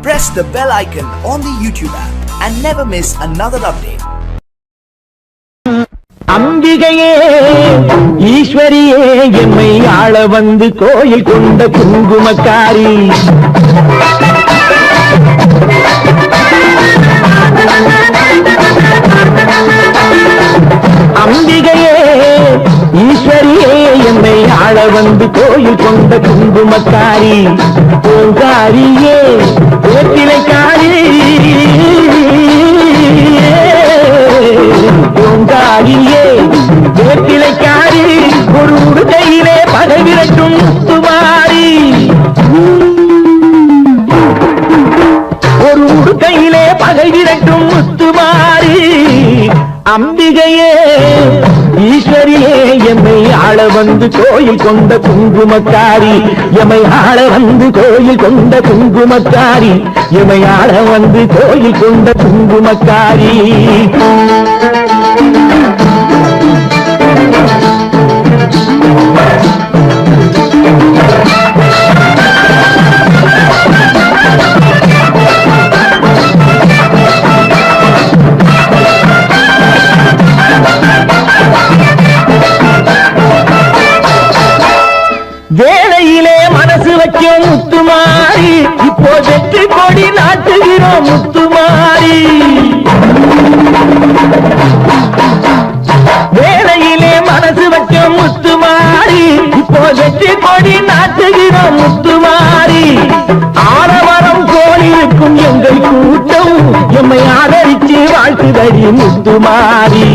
Press the bell icon on the YouTube app and never miss another update. அம்பிகையே ஈஸ்வரியே எம்மை ஆள வந்து கோயில் கொண்ட குங்குமக்காரி அம்பிகையே ஈஸ்வரியே எம்மை ஆள வந்து கோயில் கொண்ட குங்குமக்காரி பூங்காரியே வேப்பிலைக்காரி பூங்காரியே வேப்பிலைக்காரி ஒரு உடுக்கையிலே பகை விரட்டும் முத்துமாரி ஒரு உடுக்கையிலே பகை விரட்டும் முத்துமாரி அம்பிகையே ஈஸ்வரியே எம்மை ஆள வந்து கோயில் கொண்ட குங்குமக்காரி எம்மை ஆள வந்து கோயில் கொண்ட குங்குமக்காரி எம்மை ஆள வந்து கோயில் கொண்ட குங்குமக்காரி வேளையிலே மனசு வைக்கும் முத்துமாரி இப்போ வெற்றி கொடி நாட்டுகிறோம் முத்துமாரி வேளையிலே மனசு வைக்கும் முத்துமாரி இப்போ வெற்றி கொடி நாட்டுகிறோம் முத்துமாரி ஆரவரம் கோயிலுக்கும் எங்கள் கூட்டம் எம்மை ஆதரிச்சு வாழ்த்துதடி முத்துமாரி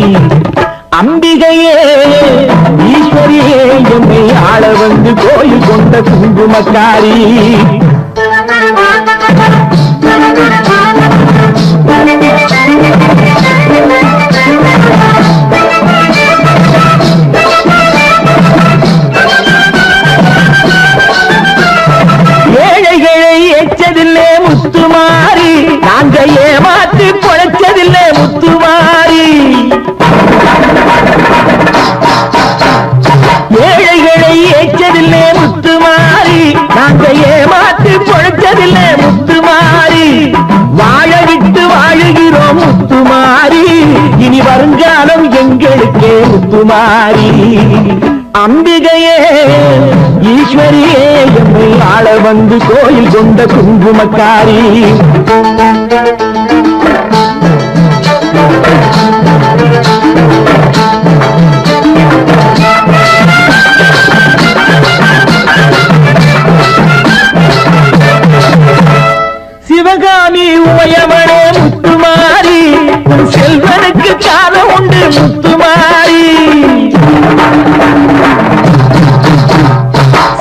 அம்பிகையே ஈஸ்வரியே எம்மை ஆள வந்து கோயில் கொண்ட குங்குமக்காரி ஏழைகளை ஏற்றதில்லை முத்துமாரி நாங்க ஏமாற்றி பொழைச்சதில்லை முத்துமாரி ஏழைகளை ஏற்றதில்லை முத்துமாரி நாங்க ஏமாற்றி பொழைச்சதில்லை முத்துமாரி வாழ விட்டு வாழுகிறோம் முத்துமாரி இனி வருங்காலம் எங்களுக்கே முத்துமாரி அம்பிகையே ஈஸ்வரியே எம்மை ஆள வந்து கோயில் கொண்ட குங்குமக்காரி சிவகாமி உமையவனே முத்துமாரி செல்வனுக்கு காலம் உண்டு முத்துமாரி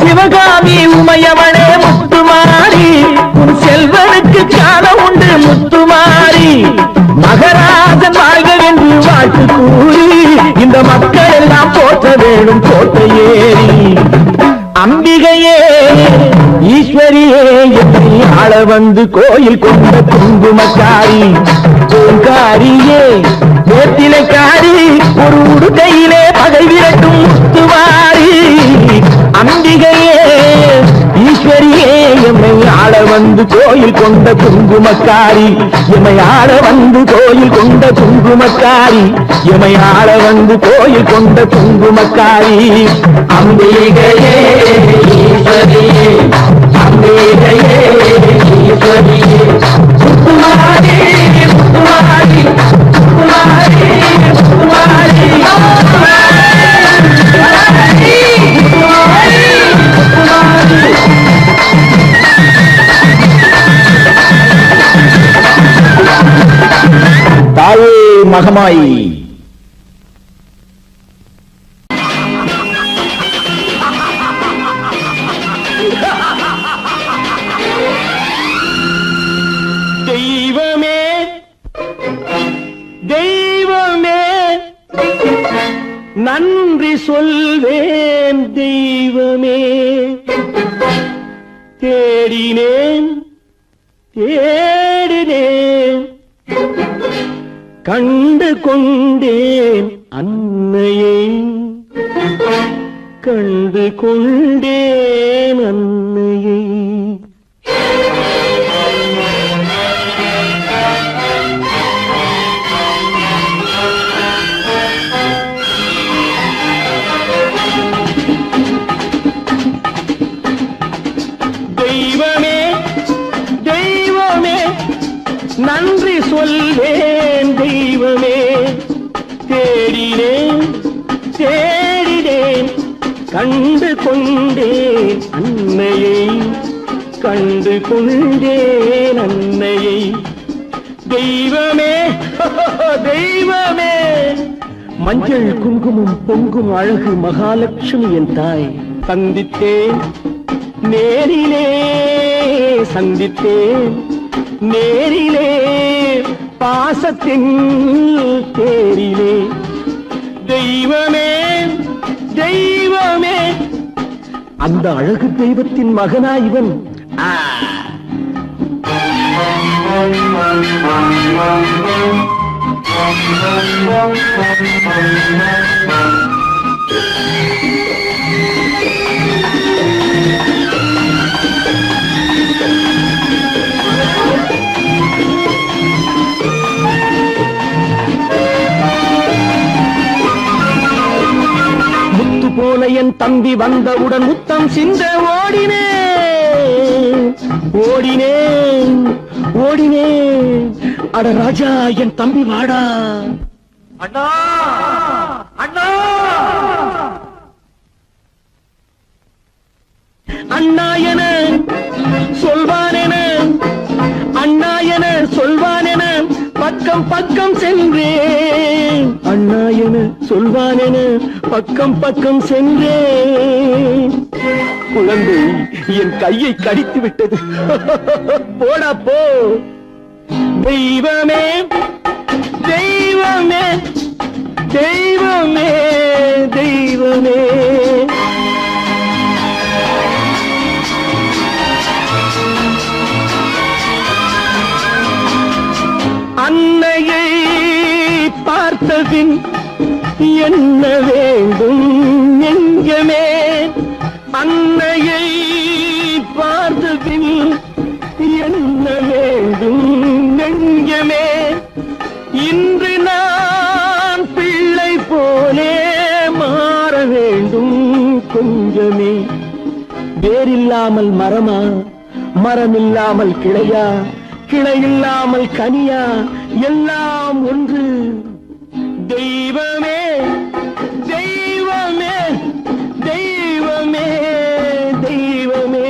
சிவகாமி உமையவனே முத்துமாரி செல்வனுக்கு காலம் உண்டு முத்துமாரி மகராஜன் வாழ்க என்று வாழ்த்து கூறி இந்த மக்கள் எல்லாம் போற்ற வேணும் கோட்டை ஏறி அம்பிகையே ஈஸ்வரியே எம்மை ஆள வந்து கோயில் கொண்ட குங்குமக்காரி பூங்காரியே வேப்பிலைக்காரி ஒரு உடுக்கையிலே பகை விரட்டும் முத்துமாரி அம்பிகையே ஈஸ்வரியே எம்மை ஆள வந்து கோயில் கொண்ட குங்குமக்காரி எம்மை ஆள வந்து கோயில் கொண்ட குங்குமக்காரி எம்மை ஆள வந்து கோயில் கொண்ட குங்குமக்காரி அம்பிகையே ஈஸ்வரியே அம்பிகையே ஈஸ்வரியே முத்துமாரி முத்துமாரி முத்துமாரி முத்துமாரி தாயே மகமாயி தெய்வமே தெய்வமே நன்றி சொல்வேன் தெய்வமே தேடினேன் தேடினேன் கண்டு கொண்டேன் அன்னையை கண்டு கொண்டேன் அன்னையை சொல்வேன் தெய்வமே. தேடினேன் தேடினேன் கண்டு கொண்டேன் அன்னையை, கண்டு கொண்டேன் அன்னையை. தெய்வமே தெய்வமே, மஞ்சள் குங்குமம் பொங்கும் அழகு மகாலட்சுமி என் தாய். சந்தித்தேன் நேரிலே, சந்தித்தேன் நேரிலே, பாசத்தின் தேரிலே. தெய்வமே தெய்வமே, அந்த அழகு தெய்வத்தின் மகனா இவன். முத்து போல என் தம்பி வந்தவுடன் முத்தம் சிந்த ஓடினேன் ஓடினேன் ஓடினேன். அட ராஜா என் தம்பி வாடா. அண்ணா அண்ணா அண்ணா என சொல்வானென, அண்ணா என சொல்வானென பக்கம் பக்கம் சென்றேன். அண்ணா என சொல்வானென பக்கம் பக்கம் சென்றேன். குழந்தை என் கையை கடித்து விட்டது. போடா போ. தெய்வமே தெய்வமே தெய்வமே தெய்வமே. அன்னையை பார்த்தபின் என்ன வேண்டும் நெஞ்சமே. அன்னையை பார்த்தபின் என்ன வேண்டும் நெஞ்சமே. இன்று நான் பிள்ளை போலே மாற வேண்டும் கொஞ்சமே. வேரில்லாமல் மரமா, மரமில்லாமல் கிளையா, கிளையில்லாமல் கனியா, எல்லாம் ஒன்று. தெய்வமே தெய்வமே தெய்வமே தெய்வமே.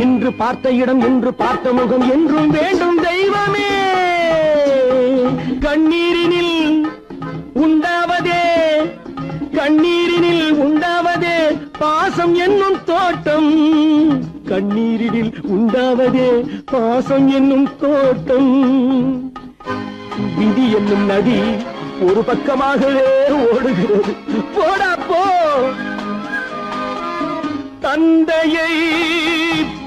இன்று பார்த்த இடம், இன்று பார்த்த முகம் என்றும் வேண்டும் தெய்வமே. கண்ணீரினில் உண்டாவதே, கண்ணீரினில் உண்டாவதே பாசம் என்னும் தோட்டம். கண்ணீரினில் உண்டாவதே பாசம் என்னும் தோட்டம். விதி என்னும் நதி ஒரு பக்கமாகவே ஓடுகிறது. போடா போ. தந்தையை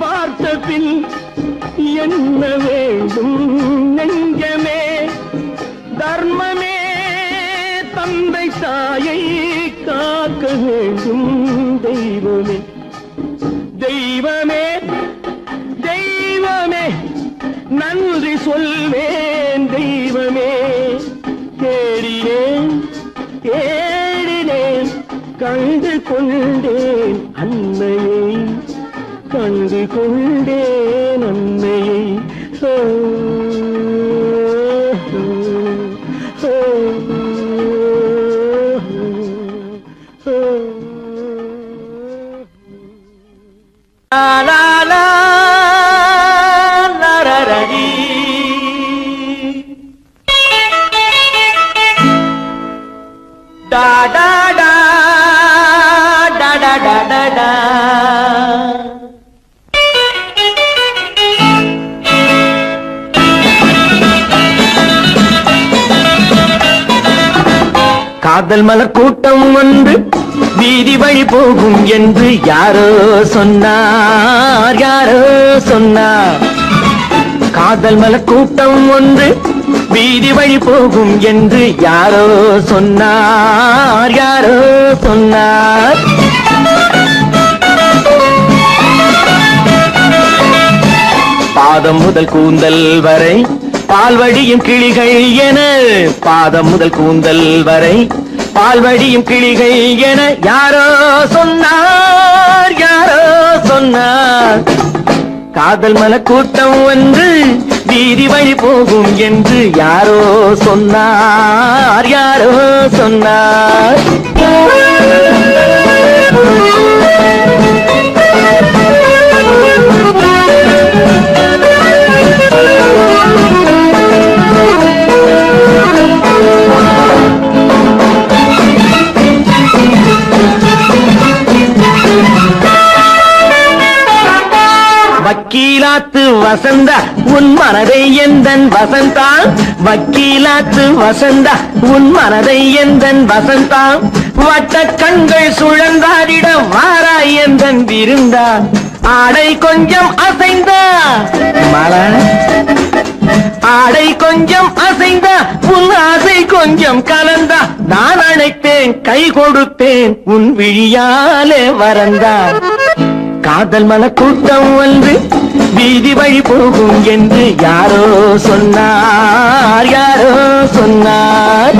பார்த்த பின் என்ன வேண்டும் நெஞ்சமே. தர்மமே தந்தை தாயை காக்க வேண்டும் தெய்வமே. தெய்வமே தெய்வமே, நன்றி சொல்வேன் தெய்வமே. தேடினேன் தேடினேன் கண்டு கொண்டேன் அன்னையை, கண்டு கொண்டேன் அன்னையை. லா லா லா லா லா டி. டா டா டா டா டா டா டா டா. காதல் மலர் கூட்டம் வந்து வீதி வழி போகும் என்று யாரோ சொன்னார், யாரோ சொன்னார். காதல் மலர் கூட்டம் ஒன்று வீதி வழி போகும் என்று யாரோ சொன்னார், யாரோ சொன்னார். பாதம் முதல் கூந்தல் வரை பால்வடியும் கிளிகள் என, பாதம் முதல் கூந்தல் வரை பால்வடியும் கிளிகள் என யாரோ சொன்னார், யாரோ சொன்னார். காதல் மன கூட்டம் வந்து வீதி வழி போகும் என்று யாரோ சொன்னார், யாரோ சொன்னார். வக்கீலாத்து வசந்தா உன் மனதை எந்தன் வசந்தா, வக்கீலாத்து வசந்தா உன் மனதை எந்தன் வசந்தா. வட்ட கண்கள் சுழந்தாடிட வாராய் எந்தன் விருந்தா. ஆடை கொஞ்சம் அசைந்தா மலா, ஆடை கொஞ்சம் அசைந்தா உன் ஆசை கொஞ்சம் கலந்தா. நான் அழைத்தேன் கை கொடுத்தேன் உன் விழியாலே வரந்தா. காதல் மன கூட்டம் வந்து வீதி வழி போகும் என்று யாரோ சொன்னார், யாரோ சொன்னார்.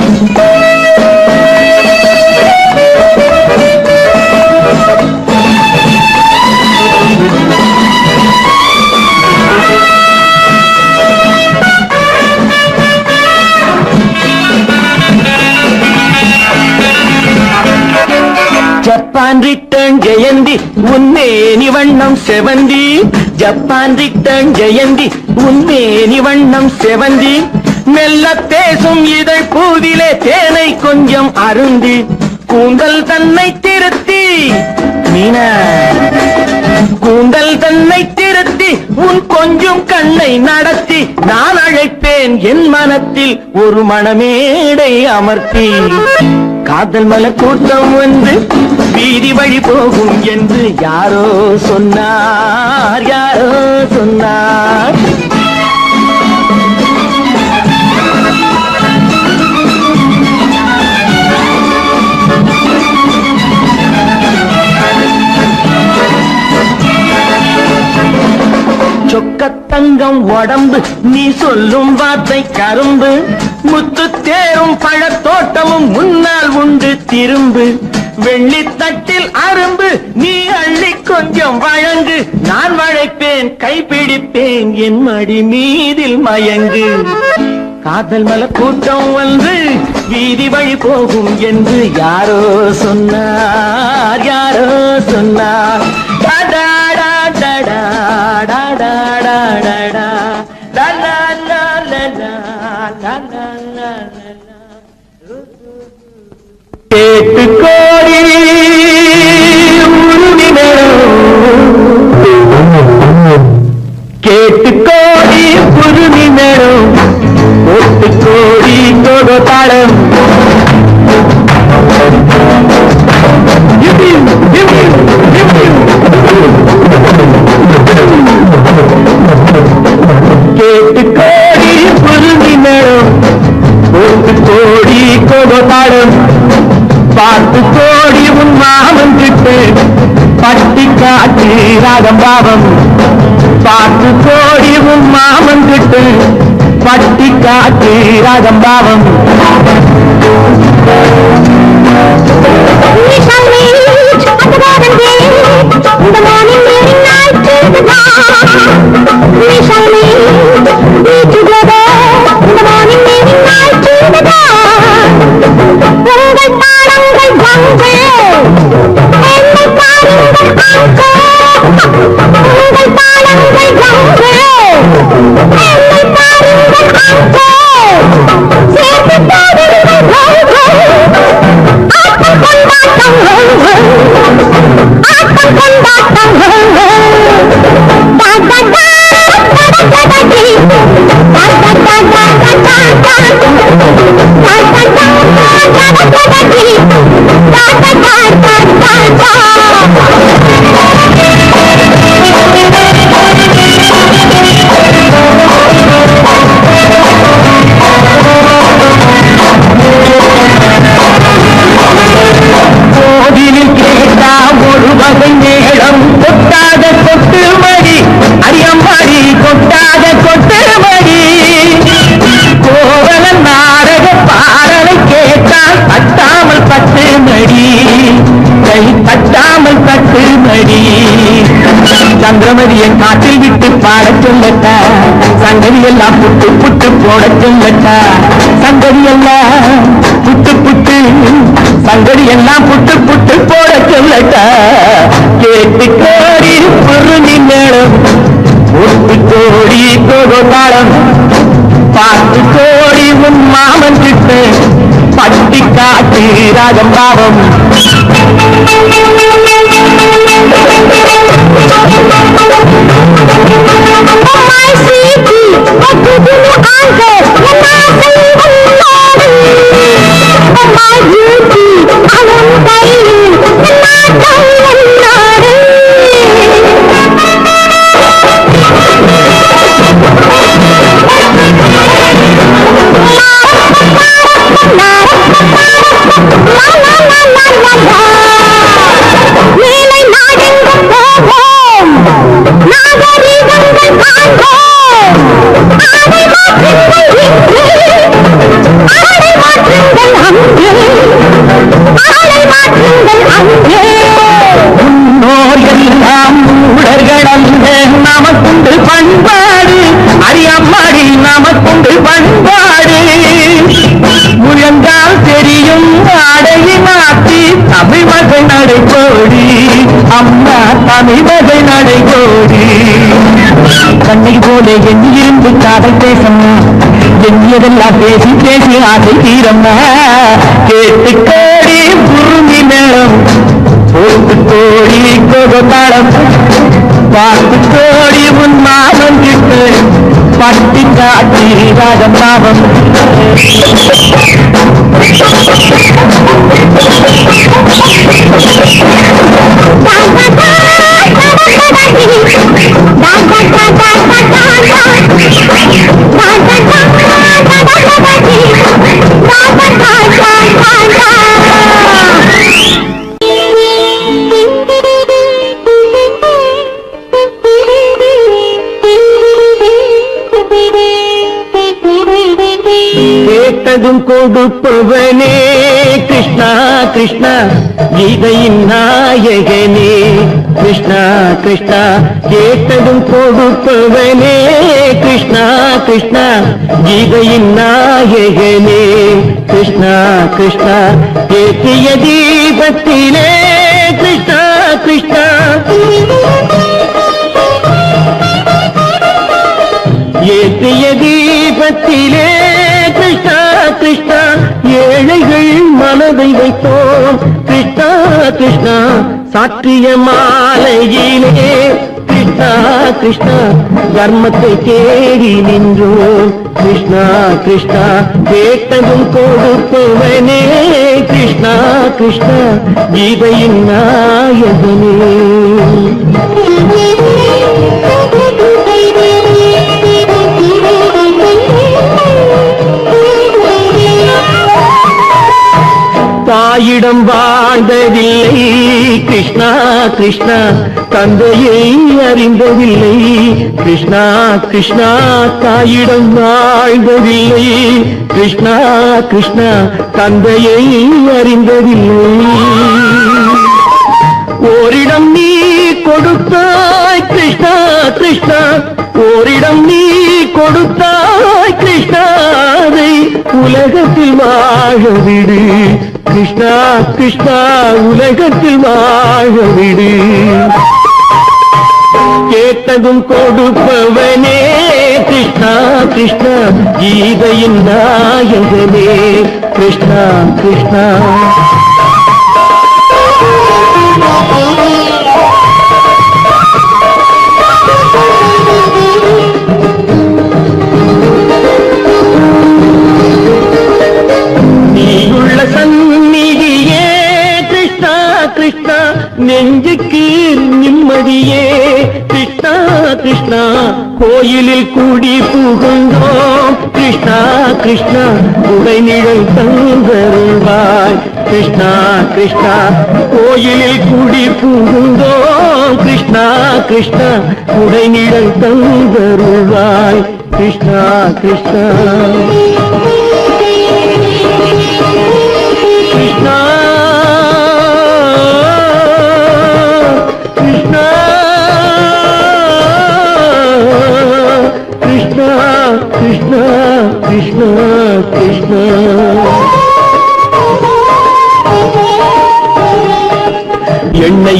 ஜப்பான் ரிட்டர்ன் ஜெயந்தி உன்மேனி வண்ணம் செவந்தி, ஜப்பான் ரிட்டர்ன் ஜெயந்தி உன்மேனி வண்ணம் செவந்தி. மெல்ல பேசும் இதழ் பூவிலே தேனை கொஞ்சம் அருந்தி, கூந்தல் தன்னை திருத்தி மீனா, கூந்தல் தன்னை திருத்தி உன் கொஞ்சம் கண்ணை நடத்தி. நான் அழைப்பேன் என் மனத்தில் ஒரு மணமேடை அமர்த்தி. காதல் மல கூட்டம் வந்து வீதி வழி போகும் என்று யாரோ சொன்னார், யாரோ சொன்னார். சொக்கத்தங்கம் உடம்பு நீ சொல்லும் வார்த்தை கரும்பு, முத்து தேரும் பழத்தோட்டமும் முன்னால் உண்டு திரும்பு. வெள்ளித்தட்டில் அரும்பு நீ அள்ளி கொஞ்சம் வழங்கு, நான் வளைப்பேன் கைப்பிடிப்பேன் என் மடி மீதில் மயங்கு. காதல் மல கூட்டம் வந்து வீதி வழி போகும் என்று யாரோ சொன்னார், யாரோ சொன்னார். கேட்டு கோடி கேட்டு கோடி புதுமி மேலும் ஒட்டு கோடி கோடு தாளம். கேட்டு கோடி புதுமி மேலும் ஒட்டு கோடி கோடு தாளம். பார்த்து கோடி உன் மாமன் கிட்டு பட்டி காட்டி ராகம் பாவம். பார்த்து கோடி உன் மாமன் கிட்டு பட்டி காட்டி ராகம் பாவம். கொட்டாத கொட்டு மடி அரியம்பாடி கொட்டாத தட்டாமல் தட்டு மடி, கை தட்டாமல் தட்டு மடி. சந்திரமதியை காற்றில் விட்டு பாடச் சொல்லட்டா, சங்கதி எல்லாம் புட்டு புட்டு போடச் சொல்லட்டா. சங்கதி எல்லாம் புட்டு புட்டு, சங்கதி எல்லாம் புட்டு புட்டு போடச் சொல்லட்டா. கேட்டு கோடி பொருளி மேளம், ஒட்டு கோடி கோதாளம், பாட்டு கோடி உன் மாமன் கிட்ட பட்டி காட்டு ராகம் பாவம். நமக்குண்டு பண்பாடு, அரியம்மாடி நமக்குண்டு பண்பாடு. முழங்கால் தெரியும் ஆடையை மாற்றி தமிழ் மகள் நடைபோடி, அம்மா தமிழ் மகள் நடைபோடி. கண்ணை போல எண்ணியிருந்து காதல் பேசம்மா, எண்ணியதெல்லாம் பேசி பேசி ஆசை தீரம்மா. கேட்டு கோடி புருமி மேளம், போட்டு கோடி கோதாளம், பாட்டு கோடி உன் மாமன் கிட்ட பட்டி காட்டி ராகம் பாவம். கேட்டதும் கொடுப்பவனே கிருஷ்ணா கிருஷ்ணா, கீதையின் நாயகனே கிருஷ்ணா கிருஷ்ணா. கேட்டதும் கொடுப்பவனே கிருஷ்ணா கிருஷ்ணா, கீதையின் நாயகனே கிருஷ்ணா கிருஷ்ணா. ஏற்றிய தீபத்திலே கிருஷ்ணா கிருஷ்ணா, ஏற்றிய தீபத்திலே கிருஷ்ணா கிருஷ்ணா. ஏழைகள் மனதை வைத்தோம் கிருஷ்ணா கிருஷ்ணா, சாற்றிய மாலையிலே கிருஷ்ணா கிருஷ்ணா. தர்மத்தை தேடி நின்றோம் கிருஷ்ணா கிருஷ்ணா. கேட்டதும் கொடுப்பவனே கிருஷ்ணா கிருஷ்ணா, கீதையின் நாயகனே. தாயிடம் வாழ்ந்ததில்லை கிருஷ்ணா கிருஷ்ணா, தந்தையை அறிந்ததில்லை கிருஷ்ணா கிருஷ்ணா. தாயிடம் வாழ்ந்ததில்லை கிருஷ்ணா கிருஷ்ணா, தந்தையை அறிந்ததில்லை. ஓரிடம் நீ கொடுத்தாய் கிருஷ்ணா கிருஷ்ணா, ஓரிடம் நீ கொடுத்தாய் கிருஷ்ணா. அதை உலகத்தில் வாழ விடு கிருஷ்ணா கிருஷ்ணா, உலகத்தில் வாழ விடு. கேட்டதும் கொடுப்பவனே கிருஷ்ணா கிருஷ்ணா, கீதையின் நாயகனே கிருஷ்ணா கிருஷ்ணா. நெஞ்சுக்கு நிம்மதியே கிருஷ்ணா கிருஷ்ணா. கோயிலில் கூடி புகுந்தோம் கிருஷ்ணா கிருஷ்ணா, உடைநிழல் தந்தருள்வாய் கிருஷ்ணா கிருஷ்ணா. கோயிலில் கூடி புகுந்தோம் கிருஷ்ணா கிருஷ்ணா, உடைநிழல் தந்தருள்வாய் கிருஷ்ணா கிருஷ்ணா.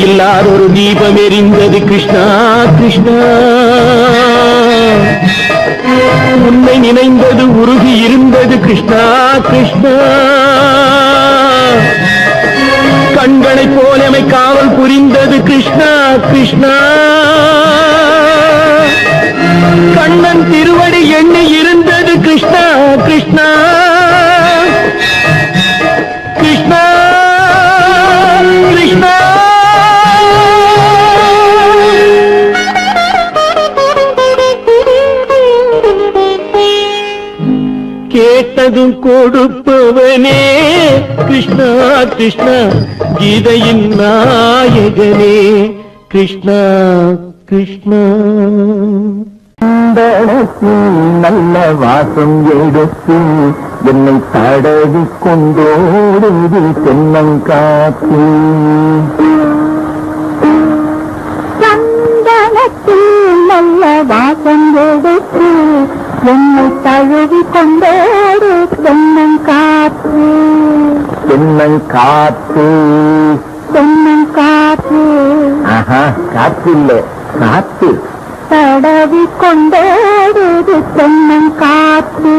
இல்லாத ஒரு தீபம் எரிந்தது கிருஷ்ணா கிருஷ்ணா. உன்னை நினைந்தது உருகி இருந்தது கிருஷ்ணா கிருஷ்ணா. கண்களைப் போலமை காவல் புரிந்தது கிருஷ்ணா கிருஷ்ணா. கண்ணன் திருவடி எண்ணி இருந்தது கிருஷ்ணா கிருஷ்ணா கிருஷ்ணா கிருஷ்ணா. கேட்டதும் கொடுப்பவனே கிருஷ்ணா கிருஷ்ணா. கீதையின் நாயகனே கிருஷ்ணா கிருஷ்ணா. நல்ல வாசம் எடுத்து என்னை தடவி கொண்டோடுது தென்னங்காத்து. சந்தனத்தில் நல்ல வாசம் எடுத்து என்னை தழுவி கொண்டோடு தென்னங்காத்து. தென்னங்காத்து தென்னங்காத்து. ஆஹா, காத்து இல்ல காத்து. தடவி கொண்டோடுது தென்னங்காத்து.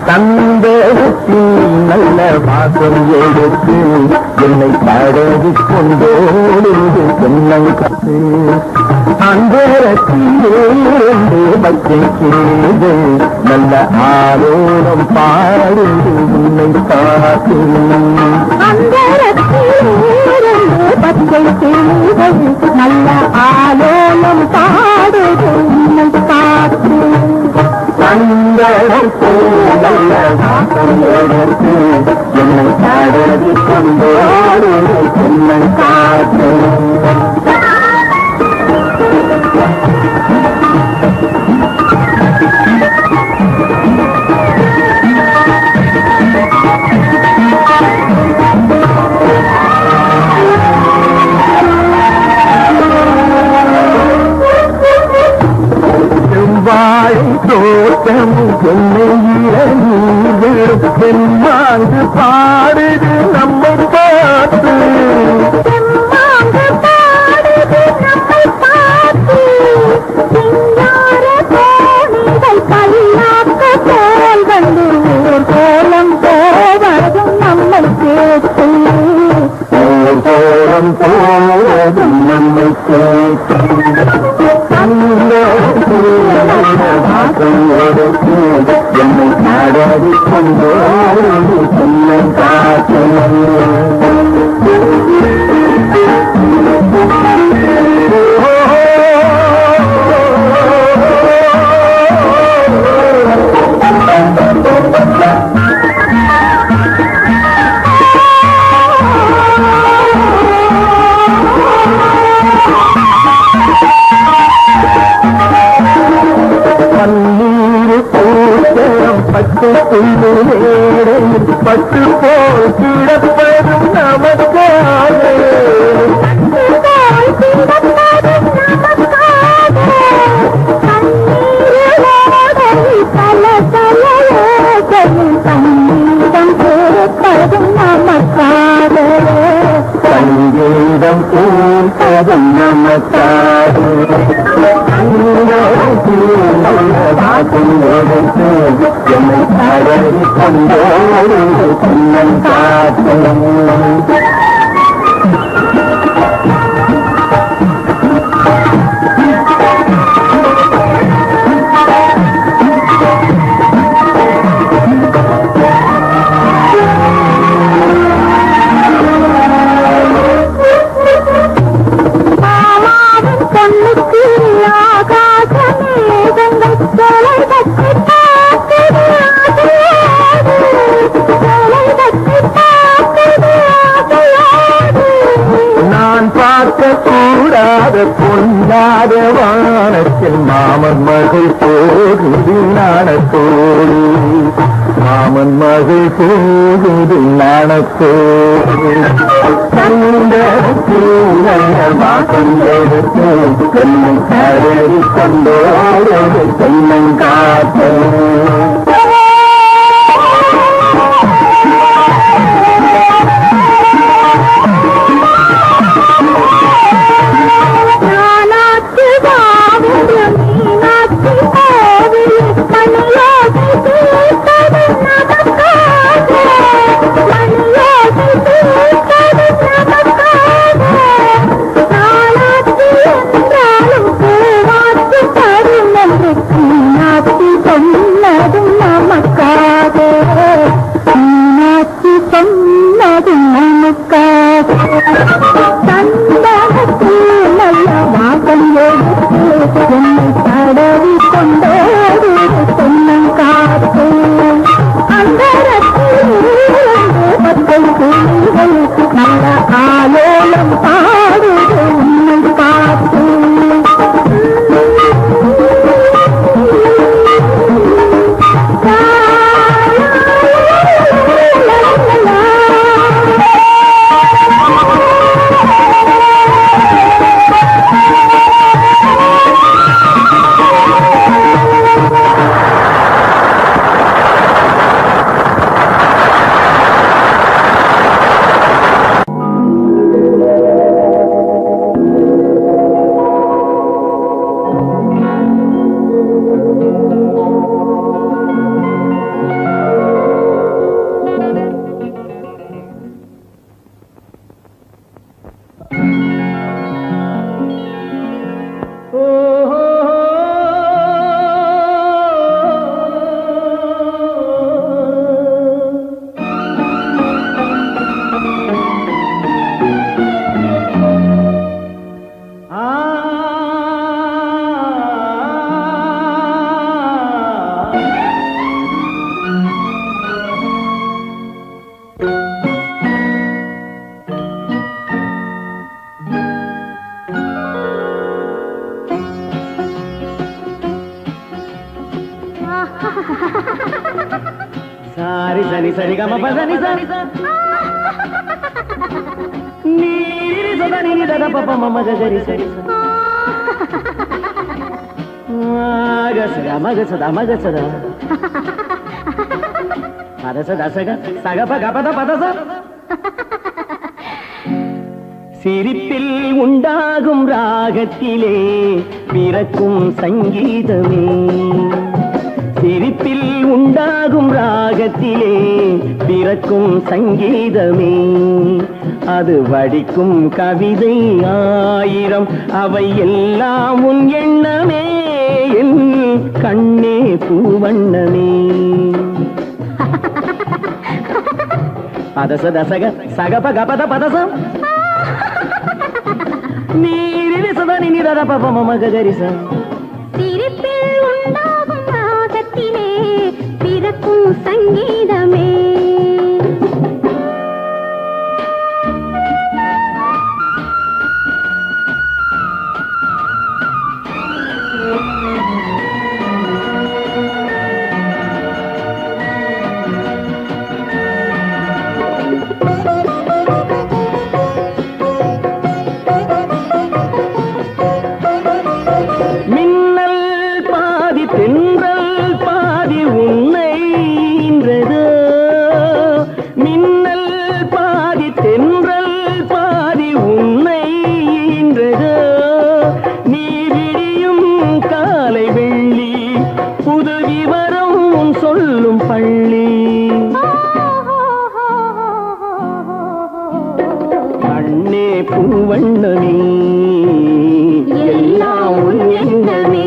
தந்தத்தில் நல்ல வாசம் எடுத்து என்னை தடவி கொண்டோடுது தென்னங்காத்து. அந்தரத்திலிருந்து பச்சைக்கிறது நல்ல ஆரோரம் பாடுது உன்னை காத்து. அந்தரத்திலிருந்து பச்சை கிளிகள் நல்ல ஆலோலம் பாடுது உன்னை காத்து. நல்ல வாசம் எடுத்து என்னை தடவி கொண்டோடுது தென்னங்காத்து. தோட்டமும் என்னையிலும் தென்மாங்கு பாடுது நம்மை பார்த்து. தெம்மாங்கு பாடுது நம்மை பார்த்து. சிங்கார தோணிகள் கல்லாக்க போல் வந்து ஊர் கோலம் போவதும் நம்மை கேட்டு. ஊர் கோலம் போவதும் நம்மை கேட்டு. என்னை தடவி கொண்டோடு தென்னங்காத்து. பட்டு புல்லு வேடையில் பட்டு போல் கிடப்பதும் நமக்காக. சங்கீதம் கேட்பதும் நமக்காக. சங்கீதம் கேட்பதும் நமக்காக. வாசம் எடுத்து என்னை தடவி கொண்டோடு தென்னங்காத்து. பொண்ணுக்கு ஆகாசமேகங்கள் தொலை தட்டி பார்க்குது ஆசையோடு. தொலை தட்டி பார்க்குது ஆசையோடு. நான் பார்க்க கூடாத பொன்னாத வானத்தில் மாமன் மகள் போகுது நாணத்தோடு. மாமன் மகள் போகுது நாணத்தோடு. வாசம் எடுத்து என்னை தடவி கொண்டோடு தென்னங்காத்து. ரி சரி சரி கம பதனி சரி நீரி சதா நீரி தத பப மம கரி சரி மகசதா மகசதா மகசதா பதசதா சக சகப கபத பதச சிரிப்பில் உண்டாகும் ராகத்திலே பிறக்கும் சங்கீதமே சிரிப்பில் உண்டாகும் ராகத்திலே பிறக்கும் சங்கீதமே அது வடிக்கும் கவிதை ஆயிரம் அவை எல்லாம் உன் எண்ணமே என் கண்ணே பூவண்ணமே பதச தசக சகப கபத பதசம் நீரி சதா நீ தத பப மம கரிச சிரிப்பில் உண்டாகும் ராகத்திலே பிறக்கும் சங்கீதமே பூவண்ணமே எல்லாம் உன் எண்ணமே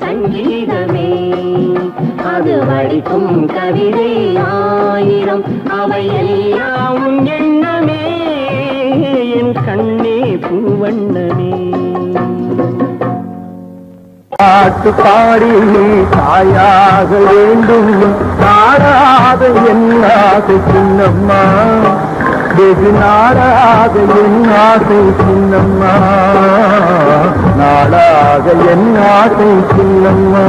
சங்கீதமே அது வடிக்கும் கவிதை ஆயிரம் அவை எல்லாம் உன் எண்ணமே என் கண்ணே பூவண்ணமே பாட்டு பாடி தாயாக வேண்டும் நாடாத என் ஆசை சின்னம்மா வெகு நாடாக என் ஆசை சின்னம்மா நாடாக என் ஆசை சின்னம்மா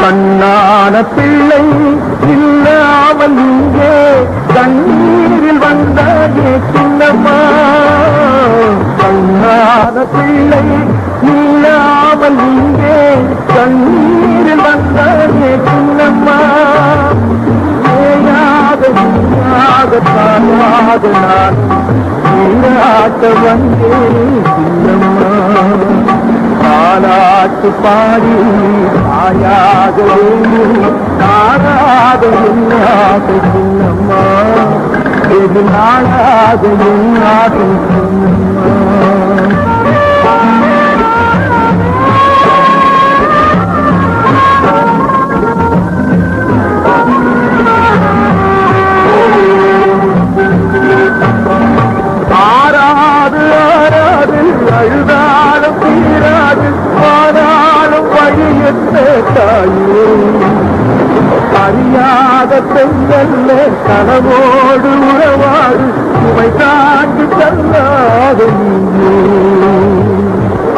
கண்ணான பிள்ளை இல்லாமல் இங்கே கண்ணீரில் வந்தாயே சின்னம்மா கண்ணான பிள்ளை இல்லாமல் இங்கே கண்ணீரில் வந்தாயே சின்னம்மா தாயாக நான் நீராட்ட வந்தேன் சின்னம்மா பாலாட்டு பாடி தாயாக வேண்டும் நாடாக என்னாக சின்னம்மா வெகு நாடாக என்னாக சின்னம்மா ஆறாது அழுதாலும் தீரா பெண்ணல்ல கனவோடு உறவாடு சுமை தாண்டி தள்ளாத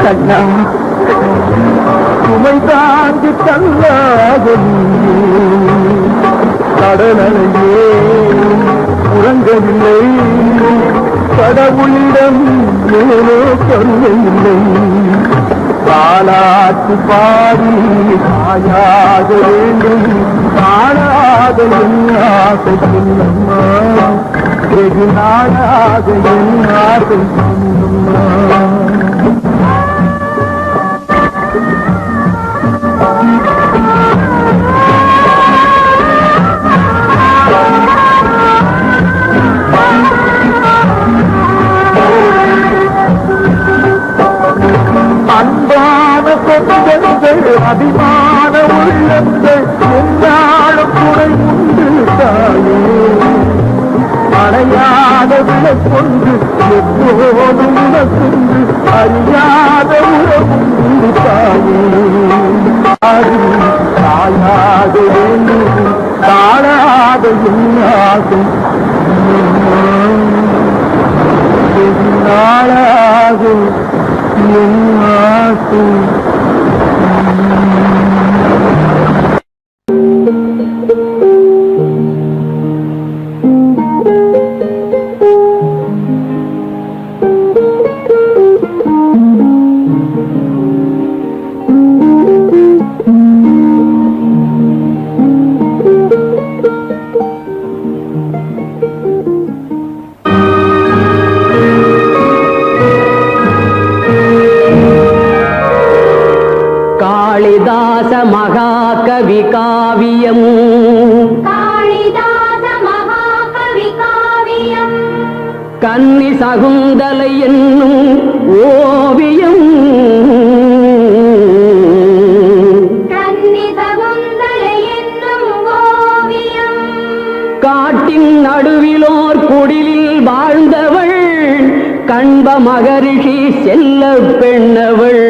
கண்ணா சுமை தாண்டி தள்ளாத கடலையே உறங்கவில்லை கடவுளிடம் ஏனோ சொல்லவில்லை பாலாட்டு பாடி ஆயாக வேண்டும் காணாத என் ஆசை சொல்லம்மா வெகு நாளாக என் ஆசை சொல்லம்மா அன்பான சொந்தங்கள் அபிமான உள்ளங்கள் என்னாலும் துணை உண்டு தாயே அடையாத விளக்கொன்று எப்போதும் உனக்குண்டு அறியாத உறவுண்டு தாயே தாயாக வேண்டும் தாழாத என்னாகும் நாளாகும் காளிதாச மகாகவி காவியம் காளிதாச மகாகவி காவியம் கன்னி சகுந்தலை என்னும் ஓவியம் கன்னி சகுந்தலை என்னும் ஓவியம் காட்டின் நடுவிலோர் குடிலில் வாழ்ந்தவள் கண்ப மகரிஷி செல்ல பெண்ணவள்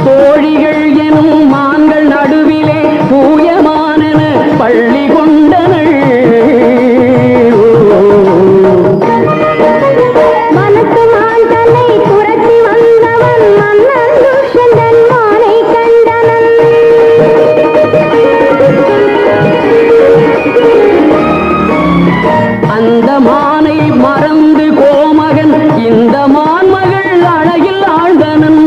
தோழிகள் எனும் மான்கள் நடுவிலே தூயமானன பள்ளி கொண்டனள் மனத்து மான் தன்னை புரட்டி வந்தவன் மன்னன் துஷ்யந்தன் மானை கண்டனன் அந்த மானை மறந்து கோமகன் இந்த மான்மகள் அழகில் ஆழ்ந்தனன்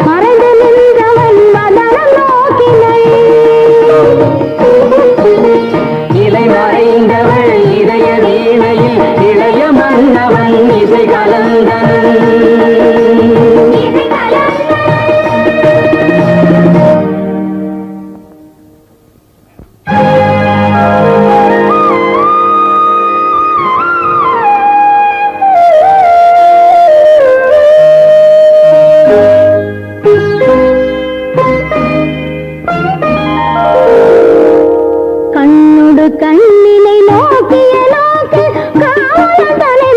மறைந்து நின்றவன் மதனம் நோக்கினை இலை மறைந்தவள் இதய வீணையில் இளைய மன்னவன் இசை கலந்தனன் கண்ணுடு கண்ணினை நோக்கிய நோக்கு காவலன் தலை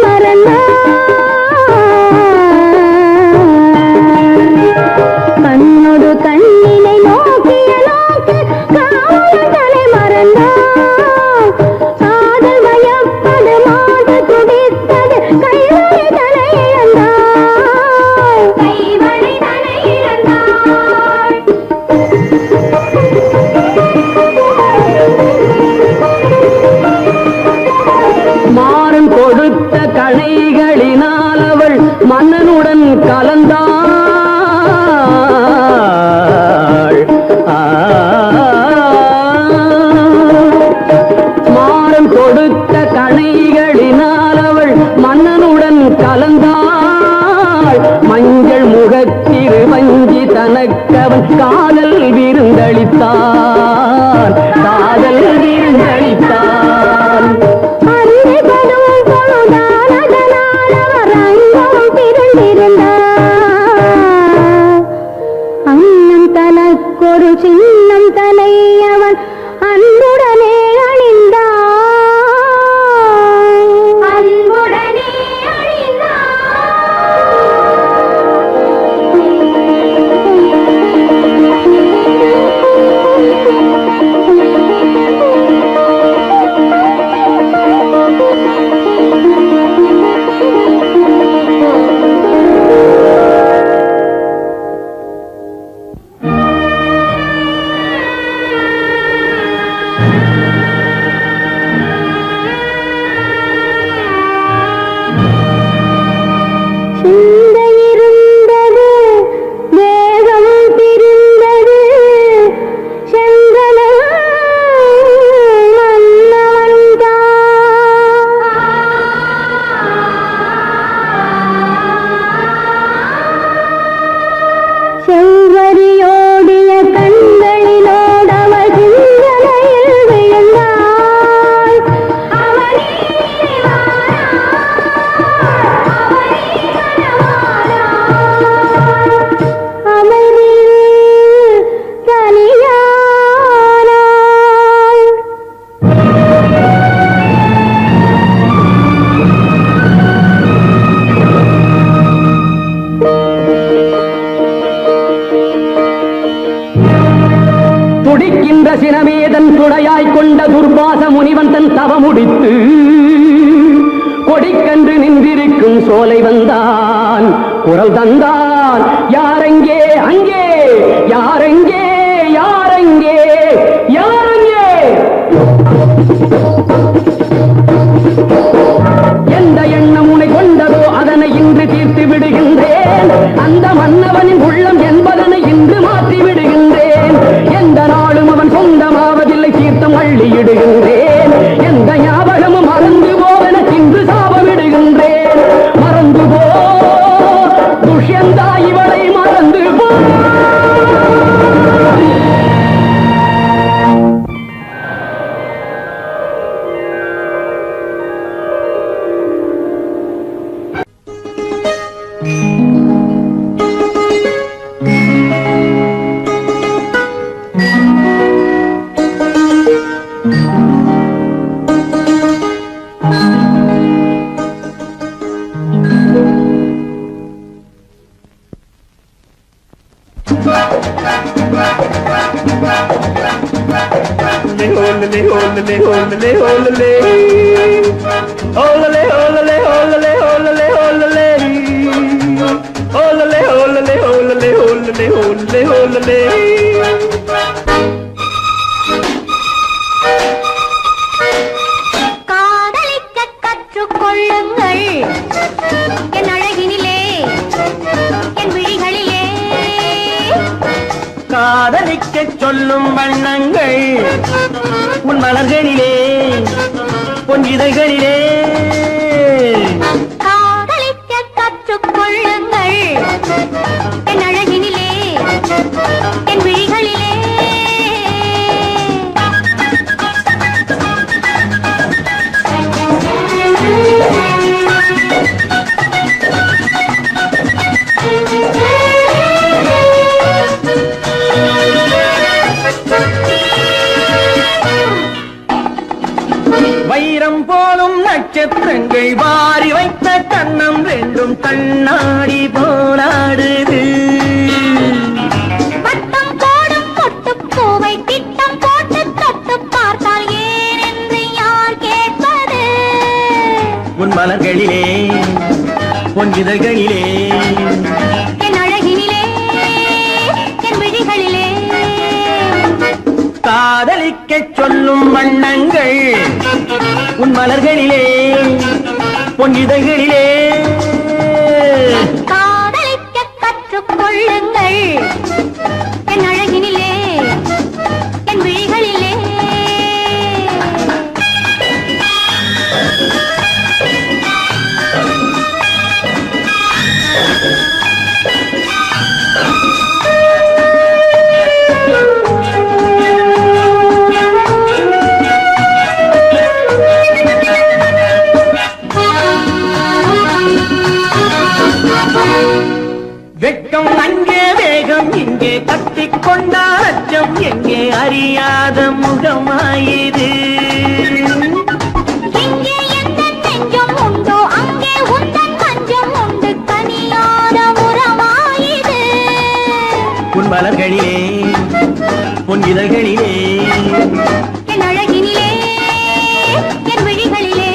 கண்ணுடு கண்ணினை நோக்கிய நோக்கு காவலன் தலை காதல் வயப்பது மாடு துடித்தது கைவழி தலை இழந்தாள் கைவழி தலை இழந்தாள் மாறன் கொடுத்த கணைகளினால் அவள் மன்னனுடன் கலந்தாள் மாறன் கொடுத்த கணைகளினால் அவள் மன்னனுடன் கலந்தாள் மஞ்சள் முகத்திரு வஞ்சி தனக்கவன் காதல் விருந்தளித்தான் காதல் விருந்தளித்தான் அண்ணன் தனக்கொரு சின்னம் தலை அவன் அன்புடனே அணிந்தான் துணையாய் கொண்ட துர்பாச முனிவன் தன் தவ முடித்து கொடிக்கன்று நின்றிருக்கும் சோலை வந்தான், குரல் தந்தான். யாரெங்கே அங்கே, யாரெங்கே யாரெங்கே யாரெங்கே? எந்த எண்ணம் உனை கொண்டதோ அதனை இன்று தீர்த்து விடுகின்றேன். அந்த மன்னவனின் உள்ளம் என்பதனை இன்று மாற்றி விடுகின்றேன். எந்த நாளும் அவன் சொந்தமாவதில்லை, தீர்த்தம் அள்ளியிடுகின்றேன். எந்த ஞாபகமும் மறந்து போவன இன்று சாபமிடுகின்றேன். மறந்து போ துஷ்யந்தா, இவளை மறந்து போ. காதலிக்க கற்றுக்கொள்ளுங்கள் என் அழகினிலே, என் விழிகளிலே. காதலிக்க சொல்லும் வண்ணங்கள் உன் மலர்களிலே, உன் இதழ்களிலே. காதலிக்க கற்றுக்கொள்ளுங்கள் என் அழகினிலே, என் விழிகளிலே. வைரம் போலும் நட்சத்திரங்கள் வாரி வைத்த கண்ணம் ரெண்டும் கண்ணாடி போலாடுது. வட்டம் போடும் பொட்டுப்பூவை திட்டம் போட்டு தொட்டு பார்த்தால் ஏன் என்று யார் கேட்பது? உன் மலர்களிலே, உன் இதழ்களிலே. என் அழகினிலே, என் விழிகளிலே. காதலிக்க சொல்லும் வண்ணங்கள் உன் மலர்களிலே, உன் இதழ்களிலே. காதலிக்க கற்றுக்கொள்ளுங்கள் என் அழகினிலே, என் விழிகளிலே. வெட்கம் அங்கே, வேகம் இங்கே, கட்டிக் கொண்டால் அச்சம் எங்கே, அறியாத முகமாயிது. இங்கே எந்த நெஞ்சம் உண்டோ அங்கே உந்தன் மஞ்சம் உண்டு, கனியாத உறவாயிது. உன் மலர்களிலே, உன் இதழ்களிலே. என் அழகினிலே, என் விழிகளிலே.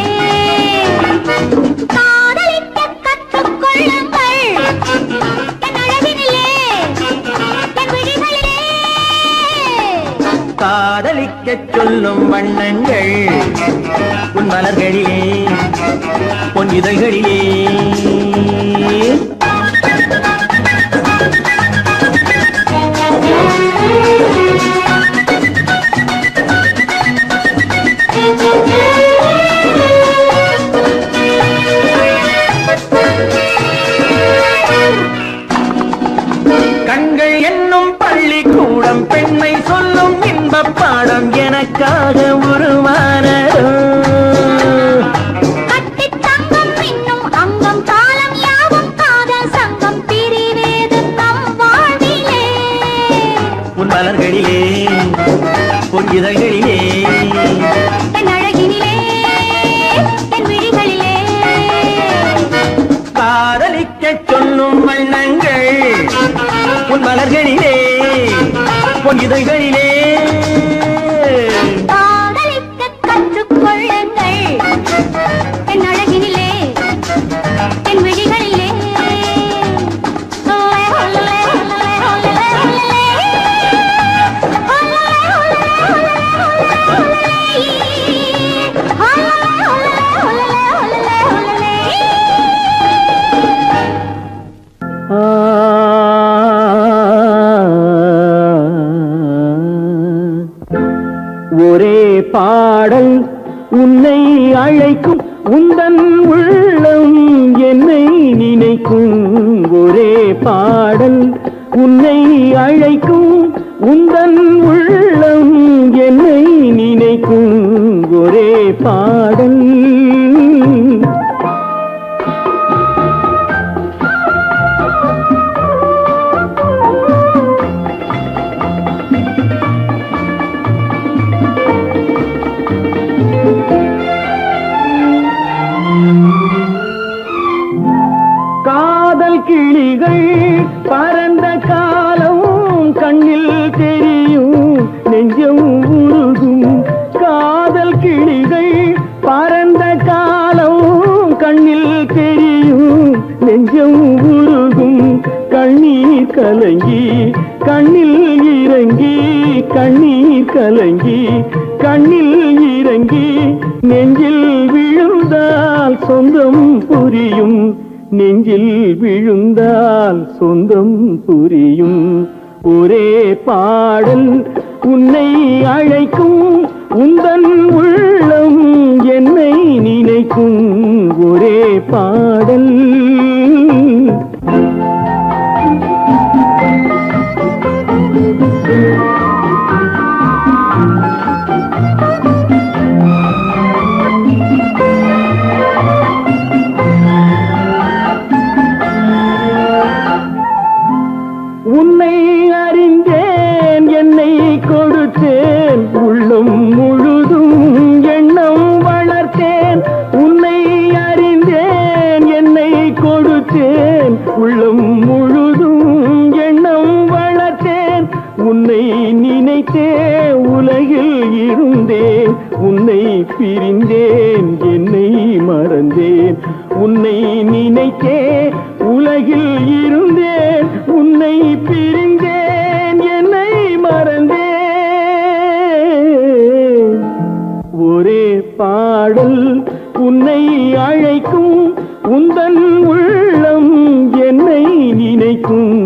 காதலிக்க கற்றுக்கொள்ளுங்கள் என் அழகினிலே, என் விழிகளிலே. காதலிக்க சொல்லும் வண்ணங்கள் உன் மலர்களிலே, உன் இதழ்களிலே. கண்கள் என்னும் பள்ளிக்கூடம் பெண்மை சொல்லும் இன்பப் பாடம் எனக்காக உருவானதோ. கட்டித் தங்கம் இன்னும் அங்கம் காலம் யாவும் காதல் சங்கம் பிரிவேது நம் வாழ்விலே. உன் மலர்களிலே, உன் இதழ்களிலே. என் அழகினிலே, என் விழிகளிலே. காதலிக்க சொல்லும் வண்ணங்கள் உன் மலர்களிலே, உன் இதழ்களிலே. உந்தன் உள்ளம் என்னை நினைக்கும் ஒரே பாடல் உன்னை அழைக்கும் உந்தன் உள்ளம் என்னை நினைக்கும் ஒரே பாடல் காதல் கிளிகள் பறந்த காலம் கண்ணில் தெரியும் நெஞ்சம் உருகும் காதல் கிளிகள் பறந்த காலம் கண்ணில் தெரியும் நெஞ்சம் உருகும் கண்ணீர் கலங்கி கண்ணில் இறங்கி கண்ணீர் கலங்கி கண்ணில் இறங்கி நெஞ்சில் விழுந்தால் சொந்தம் புரியும் நெஞ்சில் விழுந்தால் சொந்தம் புரியும் ஒரே பாடல் உன்னை அழைக்கும் உந்தன் உள்ளம் என்னை நினைக்கும் ஒரே பாடல் உன்னை அறிந்தேன் என்னை கொடுத்தேன் உள்ளம் முழுதும் எண்ணம் வளர்த்தேன் உன்னை அறிந்தேன் என்னை கொடுத்தேன் உள்ளம் முழுதும் எண்ணம் வளர்த்தேன் உன்னை நினைத்தே உலகில் இருந்தேன் உன்னை பிரிந்தேன் என்னை மறந்தேன் உன்னை நினைத்தே உலகில் இருந்தேன் உன்னை பிரிந்தேன் என்னை மறந்தேன் ஒரே பாடல் உன்னை அழைக்கும் உந்தன் உள்ளம் என்னை நினைக்கும்